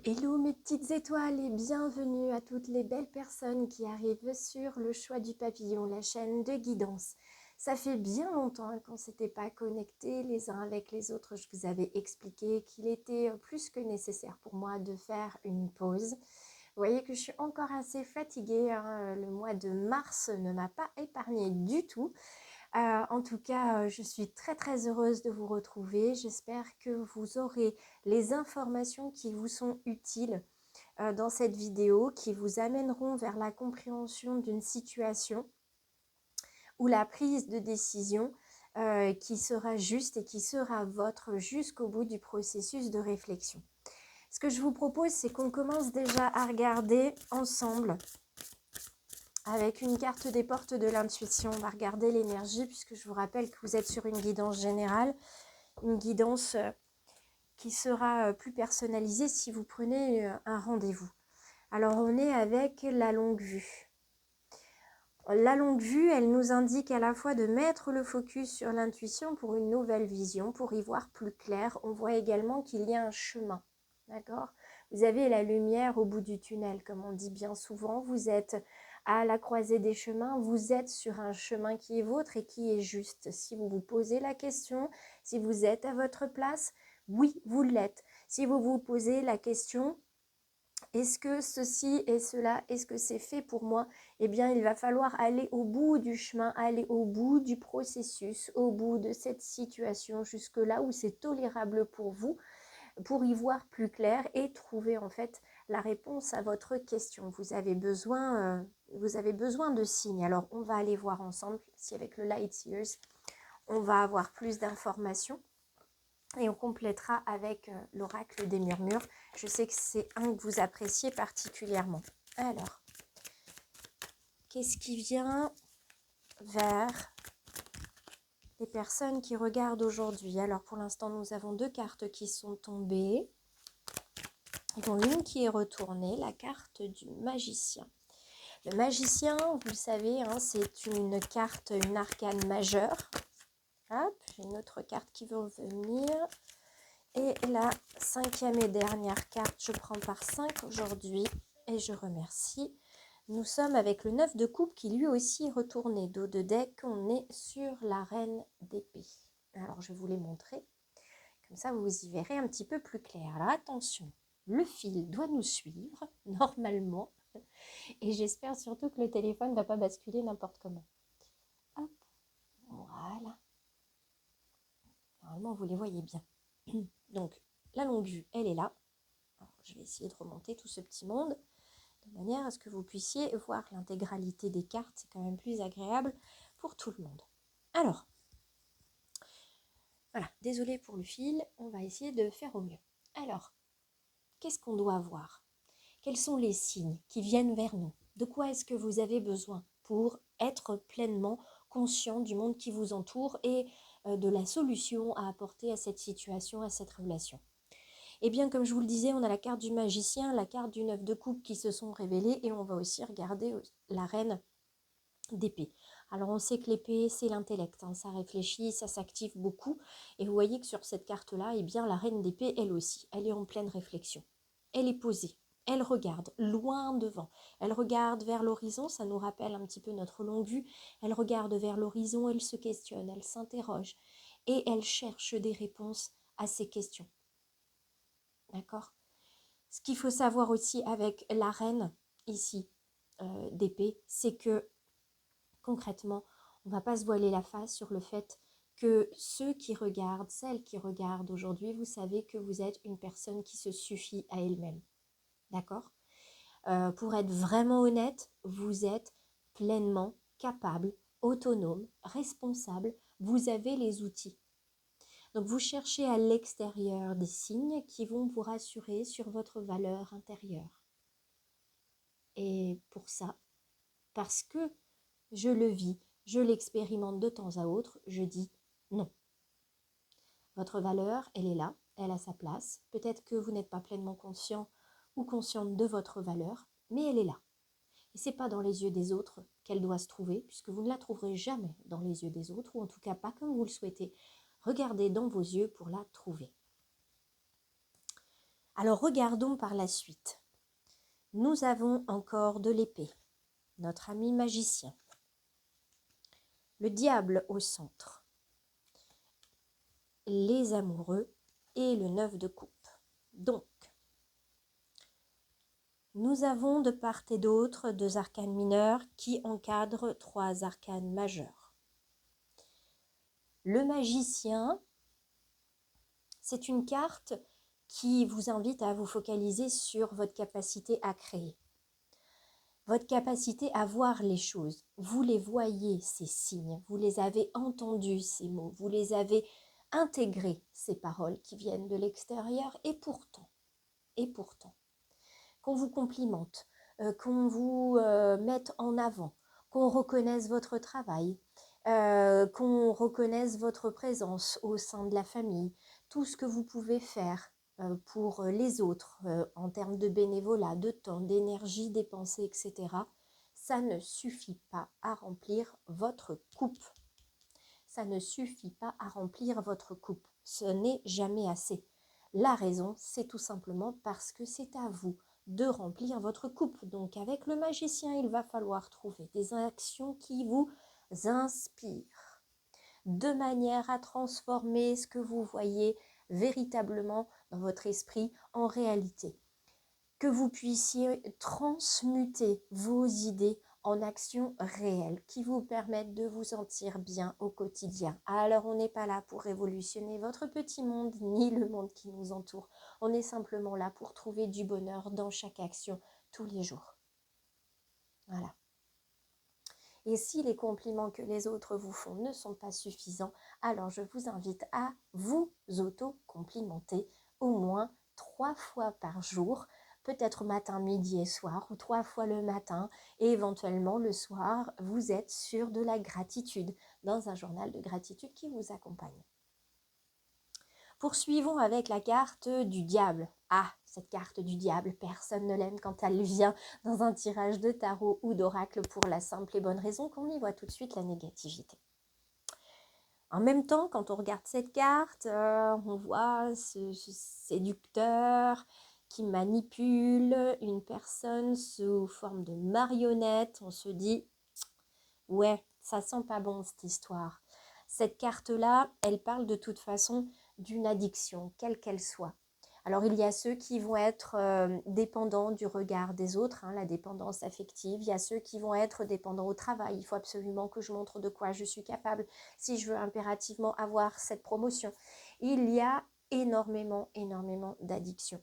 Hello mes petites étoiles et bienvenue à toutes les belles personnes qui arrivent sur le choix du papillon, la chaîne de guidance. Ça fait bien longtemps qu'on ne s'était pas connectés les uns avec les autres. Je vous avais expliqué qu'il était plus que nécessaire pour moi de faire une pause. Vous voyez que je suis encore assez fatiguée, hein. Le mois de mars ne m'a pas épargnée du tout. En tout cas, je suis très heureuse de vous retrouver. J'espère que vous aurez les informations qui vous sont utiles dans cette vidéo, qui vous amèneront vers la compréhension d'une situation ou la prise de décision qui sera juste et qui sera votre jusqu'au bout du processus de réflexion. Ce que je vous propose, c'est qu'on commence déjà à regarder ensemble avec une carte des portes de l'intuition. On va regarder l'énergie puisque je vous rappelle que vous êtes sur une guidance générale, une guidance qui sera plus personnalisée si vous prenez un rendez-vous. Alors on est avec la longue vue. La longue vue, elle nous indique à la fois de mettre le focus sur l'intuition pour une nouvelle vision, pour y voir plus clair. On voit également qu'il y a un chemin, d'accord ? Vous avez la lumière au bout du tunnel, comme on dit bien souvent. Vous êtes à la croisée des chemins, vous êtes sur un chemin qui est vôtre et qui est juste. Si vous vous posez la question, si vous êtes à votre place, oui, vous l'êtes. Si vous vous posez la question, est-ce que ceci et cela, est-ce que c'est fait pour moi? Eh bien, il va falloir aller au bout du chemin, aller au bout du processus, au bout de cette situation, jusque là où c'est tolérable pour vous, pour y voir plus clair et trouver en fait la réponse à votre question. Vous avez besoin de signes. Alors, on va aller voir ensemble si avec le Light Years, on va avoir plus d'informations. Et on complétera avec l'oracle des murmures. Je sais que c'est un que vous appréciez particulièrement. Alors, qu'est-ce qui vient vers les personnes qui regardent aujourd'hui? Alors, pour l'instant, nous avons deux cartes qui sont tombées, dont une qui est retournée, la carte du magicien. Le magicien, vous le savez, hein, c'est une carte, une arcane majeure. Hop, j'ai une autre carte qui veut venir. Et la cinquième et dernière carte, je prends par 5 aujourd'hui et je remercie. Nous sommes avec le 9 de coupe qui lui aussi est retourné. Dos de deck, on est sur la reine d'épée. Alors je vais vous les montrer, comme ça vous y verrez un petit peu plus clair. Alors attention, le fil doit nous suivre normalement et j'espère surtout que le téléphone ne va pas basculer n'importe comment. Hop, voilà. Normalement vous les voyez bien. Donc la longue vue, elle est là. Alors, je vais essayer de remonter tout ce petit monde de manière à ce que vous puissiez voir l'intégralité des cartes. C'est quand même plus agréable pour tout le monde. Alors, voilà, désolée pour le fil, on va essayer de faire au mieux. Alors, qu'est-ce qu'on doit voir? Quels sont les signes qui viennent vers nous? De quoi est-ce que vous avez besoin pour être pleinement conscient du monde qui vous entoure et de la solution à apporter à cette situation, à cette relation? Eh bien, comme je vous le disais, on a la carte du magicien, la carte du 9 de coupe qui se sont révélées et on va aussi regarder la reine d'épée. Alors, on sait que l'épée, c'est l'intellect, hein, ça réfléchit, ça s'active beaucoup. Et vous voyez que sur cette carte-là, eh bien, la reine d'épée, elle aussi, elle est en pleine réflexion. Elle est posée, elle regarde loin devant. Elle regarde vers l'horizon, ça nous rappelle un petit peu notre longue vue. Elle regarde vers l'horizon, elle se questionne, elle s'interroge et elle cherche des réponses à ces questions. D'accord? Ce qu'il faut savoir aussi avec la reine ici d'épée, c'est que concrètement, on ne va pas se voiler la face sur le fait que ceux qui regardent, celles qui regardent aujourd'hui, vous savez que vous êtes une personne qui se suffit à elle-même. D'accord? Pour être vraiment honnête, vous êtes pleinement capable, autonome, responsable, vous avez les outils. Donc vous cherchez à l'extérieur des signes qui vont vous rassurer sur votre valeur intérieure. Et pour ça, parce que je le vis, je l'expérimente de temps à autre, je dis non. Votre valeur, elle est là, elle a sa place. Peut-être que vous n'êtes pas pleinement conscient ou consciente de votre valeur, mais elle est là. Et ce n'est pas dans les yeux des autres qu'elle doit se trouver, puisque vous ne la trouverez jamais dans les yeux des autres, ou en tout cas pas comme vous le souhaitez. Regardez dans vos yeux pour la trouver. Alors regardons par la suite. Nous avons encore de l'épée, notre ami magicien. Le diable au centre, les amoureux et le 9 de coupe. Donc, nous avons de part et d'autre 2 arcanes mineurs qui encadrent 3 arcanes majeurs. Le magicien, c'est une carte qui vous invite à vous focaliser sur votre capacité à créer. Votre capacité à voir les choses. Vous les voyez, ces signes. Vous les avez entendus, ces mots. Vous les avez intégrés, ces paroles qui viennent de l'extérieur. Et pourtant, qu'on vous complimente, qu'on vous mette en avant, qu'on reconnaisse votre travail, qu'on reconnaisse votre présence au sein de la famille, tout ce que vous pouvez faire pour les autres en termes de bénévolat, de temps, d'énergie dépensée, etc. Ça ne suffit pas à remplir votre coupe. Ça ne suffit pas à remplir votre coupe. Ce n'est jamais assez. La raison, c'est tout simplement parce que c'est à vous de remplir votre coupe. Donc avec le magicien, il va falloir trouver des actions qui vous inspirent, de manière à transformer ce que vous voyez véritablement dans votre esprit en réalité. Que vous puissiez transmuter vos idées en actions réelles qui vous permettent de vous sentir bien au quotidien. Alors on n'est pas là pour révolutionner votre petit monde ni le monde qui nous entoure. On est simplement là pour trouver du bonheur dans chaque action tous les jours. Voilà. Et si les compliments que les autres vous font ne sont pas suffisants, alors je vous invite à vous auto-complimenter au moins 3 fois par jour, peut-être matin, midi et soir, ou 3 fois le matin, et éventuellement le soir, vous êtes sur de la gratitude, dans un journal de gratitude qui vous accompagne. Poursuivons avec la carte du diable. Ah, cette carte du diable, personne ne l'aime quand elle vient dans un tirage de tarot ou d'oracle pour la simple et bonne raison qu'on y voit tout de suite la négativité. En même temps, quand on regarde cette carte, on voit ce séducteur qui manipule une personne sous forme de marionnette. On se dit, ouais, ça sent pas bon cette histoire. Cette carte-là, elle parle de toute façon d'une addiction, quelle qu'elle soit. Alors il y a ceux qui vont être dépendants du regard des autres, la dépendance affective. Il y a ceux qui vont être dépendants au travail. Il faut absolument que je montre de quoi je suis capable si je veux impérativement avoir cette promotion. Il y a énormément d'addictions,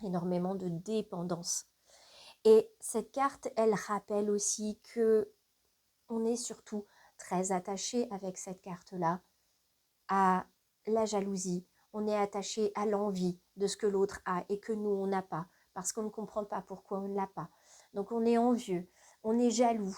énormément de dépendance. Et cette carte, elle rappelle aussi que on est surtout très attaché avec cette carte-là à la jalousie. On est attaché à l'envie de ce que l'autre a et que nous, on n'a pas, parce qu'on ne comprend pas pourquoi on ne l'a pas. Donc on est envieux, on est jaloux,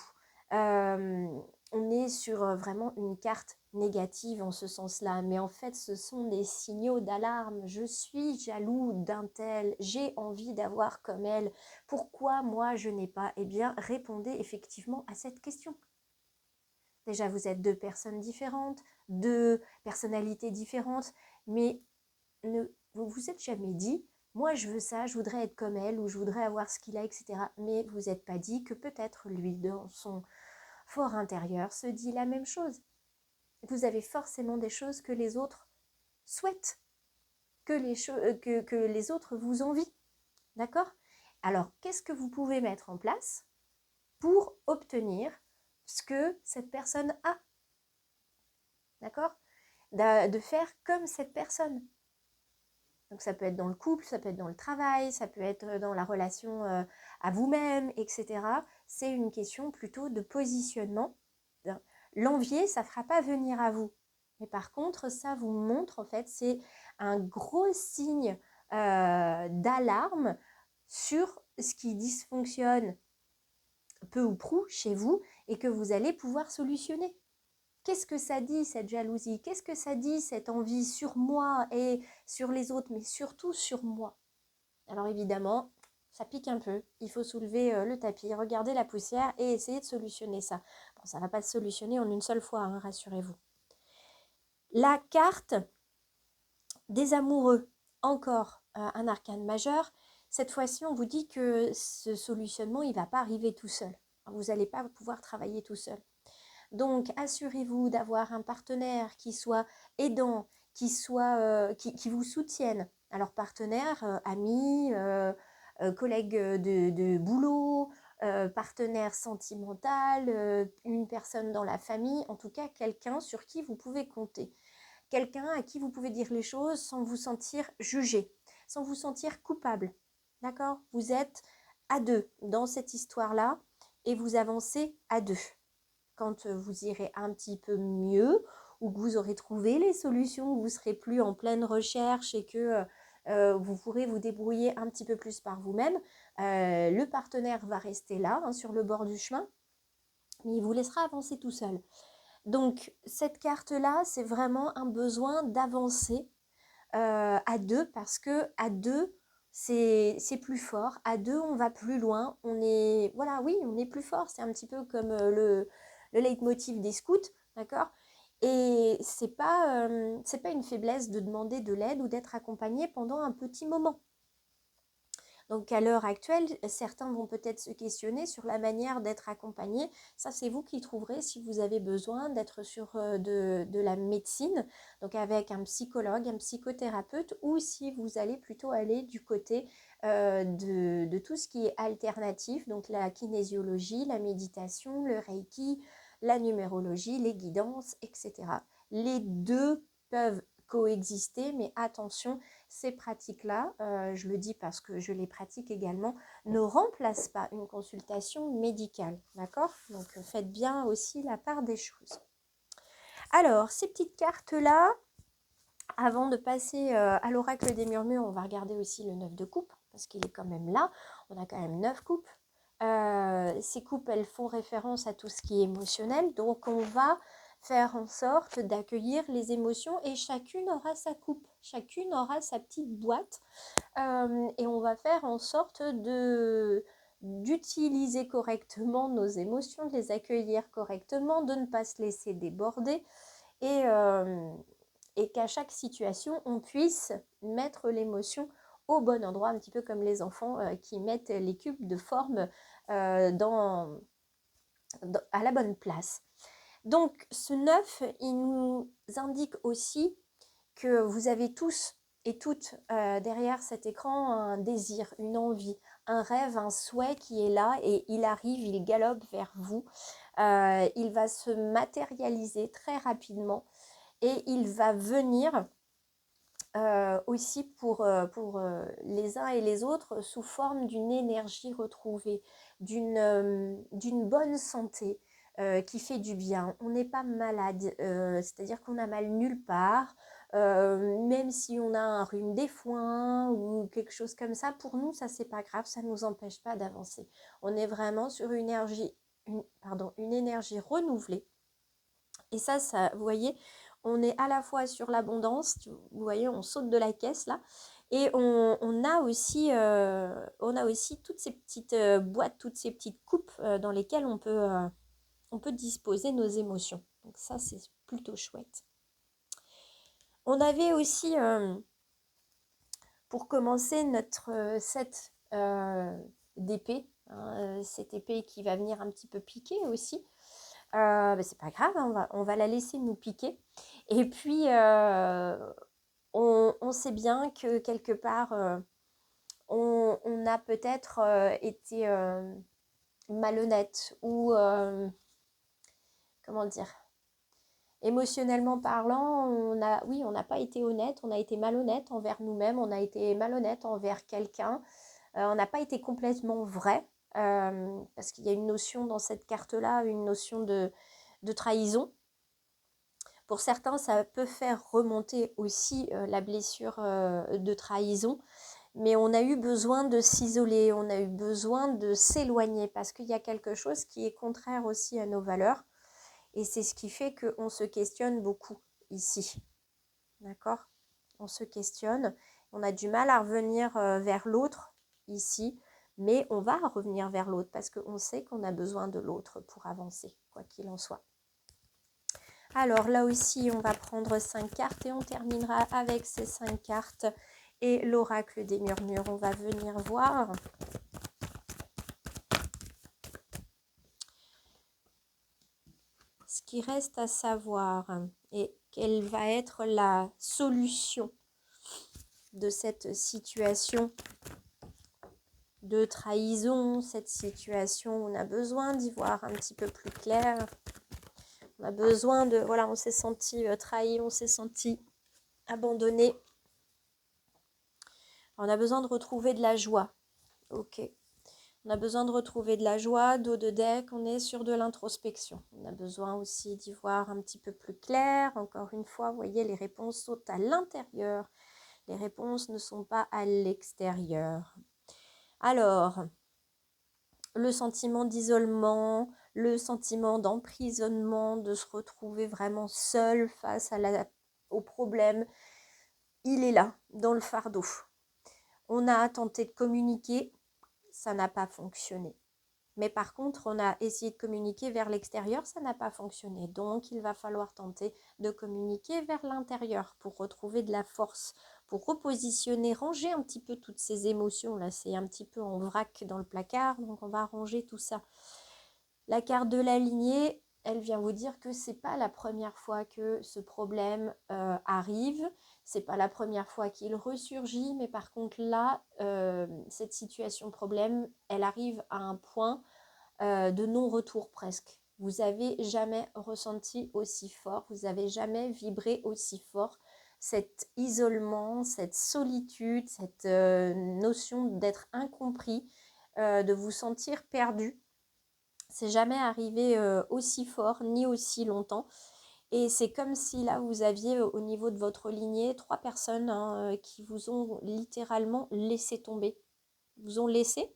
on est sur vraiment une carte négative en ce sens-là. Mais en fait, ce sont des signaux d'alarme. Je suis jaloux d'un tel, j'ai envie d'avoir comme elle. Pourquoi moi je n'ai pas? Eh bien, répondez effectivement à cette question. Déjà, vous êtes 2 personnes différentes, 2 personnalités différentes, mais vous vous êtes jamais dit, moi je veux ça, je voudrais être comme elle, ou je voudrais avoir ce qu'il a, etc. Mais vous n'êtes pas dit que peut-être lui, dans son fort intérieur, se dit la même chose. Vous avez forcément des choses que les autres souhaitent, que les autres vous envient. D'accord? Alors, qu'est-ce que vous pouvez mettre en place pour obtenir ce que cette personne a? D'accord? De faire comme cette personne. Donc ça peut être dans le couple, ça peut être dans le travail, ça peut être dans la relation à vous-même, etc. C'est une question plutôt de positionnement. L'envier, ça ne fera pas venir à vous. Mais par contre, ça vous montre, en fait, c'est un gros signe d'alarme sur ce qui dysfonctionne peu ou prou chez vous et que vous allez pouvoir solutionner. Qu'est-ce que ça dit, cette jalousie? Qu'est-ce que ça dit, cette envie sur moi et sur les autres, mais surtout sur moi? Alors évidemment, ça pique un peu. Il faut soulever le tapis, regarder la poussière et essayer de solutionner ça. Bon, ça ne va pas se solutionner en une seule fois, rassurez-vous. La carte des amoureux, encore un arcane majeur. Cette fois-ci, on vous dit que ce solutionnement, il ne va pas arriver tout seul. Vous n'allez pas pouvoir travailler tout seul. Donc, assurez-vous d'avoir un partenaire qui soit aidant, qui vous soutienne. Alors, partenaire, ami, collègue de boulot, partenaire sentimental, une personne dans la famille, en tout cas quelqu'un sur qui vous pouvez compter. Quelqu'un à qui vous pouvez dire les choses sans vous sentir jugé, sans vous sentir coupable. D'accord? Vous êtes à deux dans cette histoire-là et vous avancez à deux. Quand vous irez un petit peu mieux ou que vous aurez trouvé les solutions, que vous ne serez plus en pleine recherche et que vous pourrez vous débrouiller un petit peu plus par vous-même, le partenaire va rester là, sur le bord du chemin, mais il vous laissera avancer tout seul. Donc, cette carte-là, c'est vraiment un besoin d'avancer à deux parce que à deux, c'est plus fort. À deux, on va plus loin. On est plus fort. C'est un petit peu comme le leitmotiv des scouts, d'accord? Et c'est pas une faiblesse de demander de l'aide ou d'être accompagné pendant un petit moment. Donc à l'heure actuelle, certains vont peut-être se questionner sur la manière d'être accompagnés. Ça, c'est vous qui trouverez si vous avez besoin d'être sur de la médecine, donc avec un psychologue, un psychothérapeute, ou si vous allez plutôt aller du côté de tout ce qui est alternatif, donc la kinésiologie, la méditation, le reiki, la numérologie, les guidances, etc. Les deux peuvent coexister, mais attention, ces pratiques-là, je le dis parce que je les pratique également, ne remplacent pas une consultation médicale, d'accord? Donc faites bien aussi la part des choses. Alors, ces petites cartes-là, avant de passer à l'oracle des murmures, on va regarder aussi le 9 de coupe, parce qu'il est quand même là. On a quand même 9 coupes. Ces coupes, elles font référence à tout ce qui est émotionnel, donc on va faire en sorte d'accueillir les émotions et chacune aura sa coupe, chacune aura sa petite boîte et on va faire en sorte d'utiliser correctement nos émotions, de les accueillir correctement, de ne pas se laisser déborder et qu'à chaque situation, on puisse mettre l'émotion au bon endroit, un petit peu comme les enfants qui mettent les cubes de forme à la bonne place. Donc ce 9, il nous indique aussi que vous avez tous et toutes derrière cet écran un désir, une envie, un rêve, un souhait qui est là et il arrive, il galope vers vous. Il va se matérialiser très rapidement et il va venir aussi pour les uns et les autres sous forme d'une énergie retrouvée, d'une bonne santé qui fait du bien. On n'est pas malade, c'est-à-dire qu'on a mal nulle part, même si on a un rhume des foins ou quelque chose comme ça, pour nous ça c'est pas grave, ça ne nous empêche pas d'avancer. On est vraiment sur une énergie renouvelée. Et ça, vous voyez, on est à la fois sur l'abondance, vous voyez, on saute de la caisse là, et on a aussi toutes ces petites boîtes, toutes ces petites coupes dans lesquelles on peut disposer nos émotions. Donc ça, c'est plutôt chouette. On avait aussi, pour commencer, notre set d'épée, cette épée qui va venir un petit peu piquer aussi. C'est pas grave, on va la laisser nous piquer. Et puis, on sait bien que quelque part, on a peut-être été malhonnête ou, comment dire, émotionnellement parlant, on n'a pas été honnête, on a été malhonnête envers nous-mêmes, on a été malhonnête envers quelqu'un, on n'a pas été complètement vrai. Parce qu'il y a une notion dans cette carte-là, une notion de trahison. Pour certains, ça peut faire remonter aussi la blessure de trahison, mais on a eu besoin de s'isoler, on a eu besoin de s'éloigner parce qu'il y a quelque chose qui est contraire aussi à nos valeurs et c'est ce qui fait qu'on se questionne beaucoup ici. D'accord ? On se questionne, on a du mal à revenir vers l'autre ici, mais on va revenir vers l'autre parce qu'on sait qu'on a besoin de l'autre pour avancer, quoi qu'il en soit. Alors là aussi, on va prendre 5 cartes et on terminera avec ces 5 cartes et l'oracle des murmures. On va venir voir. Ce qui reste à savoir et quelle va être la solution de cette situation de trahison, cette situation où on a besoin d'y voir un petit peu plus clair. On a besoin de, voilà, on s'est senti trahi, on s'est senti abandonné. On a besoin de retrouver de la joie. Ok. On a besoin de retrouver de la joie, dos de deck, on est sur de l'introspection. On a besoin aussi d'y voir un petit peu plus clair. Encore une fois, vous voyez, les réponses sont à l'intérieur. Les réponses ne sont pas à l'extérieur. Alors, le sentiment d'isolement, le sentiment d'emprisonnement, de se retrouver vraiment seul face au problème, il est là, dans le fardeau. On a tenté de communiquer, ça n'a pas fonctionné. Mais par contre, on a essayé de communiquer vers l'extérieur, ça n'a pas fonctionné. Donc, il va falloir tenter de communiquer vers l'intérieur pour retrouver de la force, pour repositionner, ranger un petit peu toutes ces émotions. Là, c'est un petit peu en vrac dans le placard, donc on va ranger tout ça. La carte de la lignée, elle vient vous dire que c'est pas la première fois que ce problème arrive, c'est pas la première fois qu'il ressurgit, mais par contre là, cette situation problème, elle arrive à un point de non-retour presque. Vous avez jamais ressenti aussi fort, vous avez jamais vibré aussi fort cet isolement, cette solitude, cette notion d'être incompris, de vous sentir perdu. C'est jamais arrivé aussi fort ni aussi longtemps. Et c'est comme si là vous aviez au niveau de votre lignée 3 personnes qui vous ont littéralement laissé tomber. Vous ont laissé.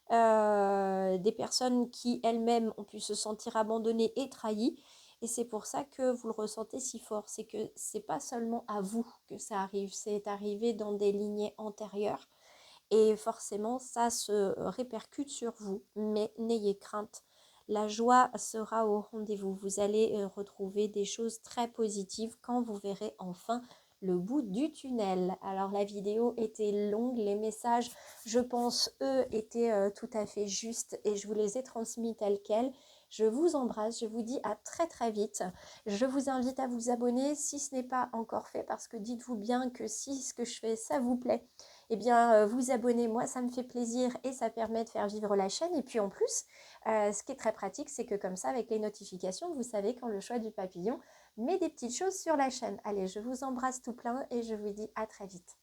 Des personnes qui elles-mêmes ont pu se sentir abandonnées et trahies. Et c'est pour ça que vous le ressentez si fort. C'est que c'est pas seulement à vous que ça arrive, c'est arrivé dans des lignées antérieures. Et forcément, ça se répercute sur vous. Mais n'ayez crainte. La joie sera au rendez-vous. Vous allez retrouver des choses très positives quand vous verrez enfin le bout du tunnel. Alors la vidéo était longue, les messages, je pense, eux, étaient tout à fait justes et je vous les ai transmis tels quels. Je vous embrasse, je vous dis à très très vite. Je vous invite à vous abonner si ce n'est pas encore fait parce que dites-vous bien que si ce que je fais, ça vous plaît, eh bien vous abonnez, moi ça me fait plaisir et ça permet de faire vivre la chaîne. Et puis en plus, ce qui est très pratique, c'est que comme ça, avec les notifications, vous savez quand le choix du papillon met des petites choses sur la chaîne. Allez, je vous embrasse tout plein et je vous dis à très vite.